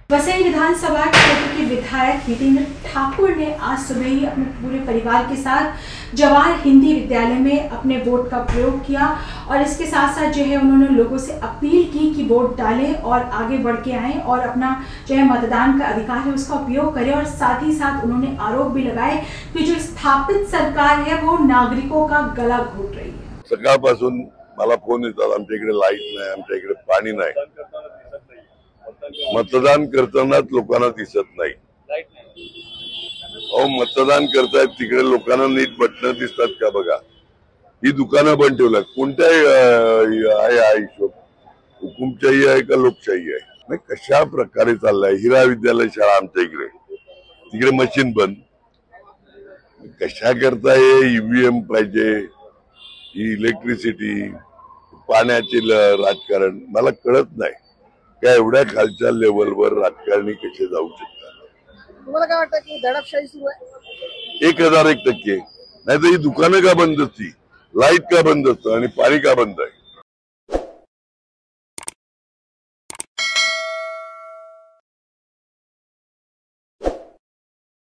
वसई विधानसभा क्षेत्र के विधायक हितेंद्र ठाकुर ने आज सुबह ही अपने पूरे परिवार के साथ जवाहर हिंदी विद्यालय में अपने वोट का प्रयोग किया और इसके साथ साथ जो है उन्होंने लोगों से अपील की कि वोट डालें और आगे बढ़ के आएं और अपना जो है मतदान का अधिकार है उसका उपयोग करें। और साथ ही साथ उन्होंने आरोप भी लगाए कि जो स्थापित सरकार है वो नागरिकों का गला घोट रही है। सकाळपासून मला फोन येतात, आमच्या इकडे लाईट नाही, आमच्या इकडे पाणी नाही, मतदान करतानाच लोकांना दिसत नाही। अहो मतदान करतायत तिकडे लोकांना नीट बटणं दिसतात का बघा। ही दुकानं बंद ठेवल्यात, कोणत्या आहे हा हिशोब? हुकुमशाही आहे का लोकशाही आहे? नाही, कशा प्रकारे चाललाय? हिरा विद्यालय शाळा आमच्या इकडे, तिकडे मशीन बंद, कशा करता? हे ईव्हीएम पाहिजे, ही इलेक्ट्रिसिटी, पाण्याचे राजकारण मला कळत नाही का एवढ्या खालच्या लेवलवर राजकारणी कसे जाऊ शकतात। तुम्हाला काय वाटतं की दडपशाही सुरू आहे? 1001%। नाही तर ही दुकानं का बंद असती, लाईट का बंद असतं आणि पाणी का बंद आहे?